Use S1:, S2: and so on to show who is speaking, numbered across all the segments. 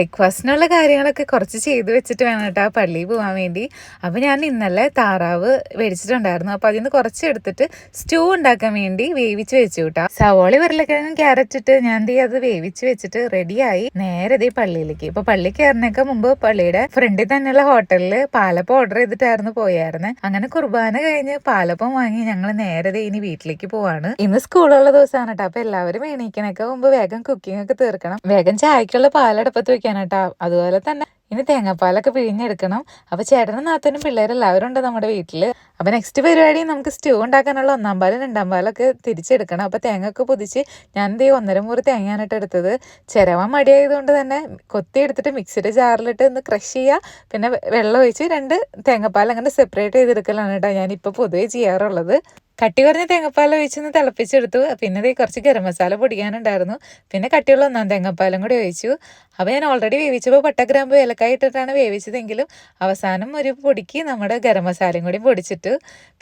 S1: ബ്രേക്ക്ഫാസ്റ്റിനുള്ള കാര്യങ്ങളൊക്കെ കുറച്ച് ചെയ്ത് വെച്ചിട്ട് വേണം കേട്ടോ പള്ളിയിൽ പോകാൻ വേണ്ടി. അപ്പോൾ ഞാൻ ഇന്നലെ താറാവ് മേടിച്ചിട്ടുണ്ടായിരുന്നു. അപ്പോൾ അതിൽ നിന്ന് കുറച്ച് എടുത്തിട്ട് സ്റ്റൂ ഉണ്ടാക്കാൻ വേണ്ടി വേവിച്ച് വെച്ചു കേട്ടോ. സവോള ഉരുളക്കിഴങ്ങും ക്യാരറ്റ് ഇട്ട് ഞാൻ അത് വേവിച്ച് വെച്ചിട്ട് റെഡിയായി നേരെ പള്ളിയിലേക്ക്. ഇപ്പോൾ പള്ളി കയറുന്നേക്കാൾ മുമ്പ് പള്ളിയുടെ ഫ്രണ്ടിൽ തന്നെയുള്ള ഹോട്ടലിൽ പാലപ്പം ഓർഡർ ചെയ്തിട്ടായിരുന്നു പോയായിരുന്നത്. അങ്ങനെ കുർബാന കഴിഞ്ഞ് പാലപ്പം വാങ്ങി ഞങ്ങൾ നേരെ ഇനി വീട്ടിലേക്ക് പോവാണ്. ഇന്ന് സ്കൂളുള്ള ദിവസമാണ് കേട്ടോ. അപ്പോൾ എല്ലാവരും എണീക്കണൊക്കെ മുമ്പ് വേഗം കുക്കിംഗ് ഒക്കെ തീർക്കണം. വേഗം ചായക്കുള്ള പാലടപ്പത്ത് വെക്കാൻ കേട്ടോ. അതുപോലെ തന്നെ ഇനി തേങ്ങാപ്പാലൊക്കെ പിഴിഞ്ഞെടുക്കണം. അപ്പോൾ ചേട്ടനും നാത്തനും പിള്ളേരെല്ലാവരും ഉണ്ട് നമ്മുടെ വീട്ടിൽ. അപ്പോൾ നെക്സ്റ്റ് പരിപാടി നമുക്ക് സ്റ്റൂ ഉണ്ടാക്കാനുള്ള 1-ാം പാലും 2-ാം പാലൊക്കെ തിരിച്ചെടുക്കണം. അപ്പോൾ തേങ്ങയൊക്കെ പൊതിച്ച് ഞാൻ 1.5 മുറി തേങ്ങയാണിട്ട് എടുത്തത്. ചിരവാൻ മടിയായതുകൊണ്ട് തന്നെ കൊത്തി എടുത്തിട്ട് മിക്സിയുടെ ജാറിലിട്ട് ഒന്ന് ക്രഷ് ചെയ്യുക, പിന്നെ വെള്ളം ഒഴിച്ച് 2 തേങ്ങാപ്പാൽ അങ്ങനെ സെപ്പറേറ്റ് ചെയ്തെടുക്കലാണ് കേട്ടോ ഞാനിപ്പോൾ പൊതുവേ ചെയ്യാറുള്ളത്. കട്ടി കുറഞ്ഞ തേങ്ങാപ്പാൽ ഒഴിച്ചൊന്ന് തിളപ്പിച്ചെടുത്തു. പിന്നെ കുറച്ച് ഗരം മസാല പൊടിക്കാനുണ്ടായിരുന്നു. പിന്നെ കട്ടിയുള്ള 1-ാം തേങ്ങാപ്പാലും കൂടി ഒഴിച്ചു. അപ്പോൾ ഞാൻ ഓൾറെഡി വേവിച്ചപ്പോൾ പട്ട, ഗ്രാമ്പു, ഏലക്കായ ഇട്ടിട്ടാണ് വേവിച്ചതെങ്കിലും അവസാനം ഒരു പൊടിക്ക് നമ്മുടെ ഗരം മസാലയും കൂടി പൊടിച്ചിട്ടു.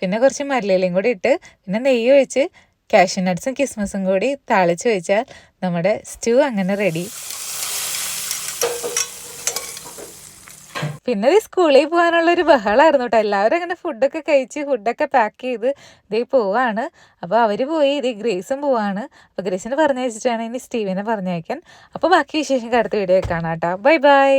S1: പിന്നെ കുറച്ച് മല്ലിയിലയും കൂടി ഇട്ട് പിന്നെ നെയ്യ് ഒഴിച്ച് കാഷ്യൂ നട്ട്സും കിസ്മസും കൂടി താളിച്ച് വെച്ചാൽ നമ്മുടെ സ്റ്റൂ അങ്ങനെ റെഡി. പിന്നെ സ്കൂളിൽ പോകാനുള്ളൊരു ബഹളമായിരുന്നു കേട്ടോ. എല്ലാവരും അങ്ങനെ ഫുഡൊക്കെ കഴിച്ച് ഫുഡൊക്കെ പാക്ക് ചെയ്ത് പോവാണ്. അപ്പോൾ അവർ പോയി ഗ്രേസും പോവാണ്. അപ്പോൾ ഗ്രേസിനെ പറഞ്ഞയച്ചിട്ടാണ് ഇനി സ്റ്റീവിനെ പറഞ്ഞയക്കാൻ. അപ്പോൾ ബാക്കി വിശേഷം അടുത്ത വീഡിയോ കാണാം കേട്ടോ. Bye bye.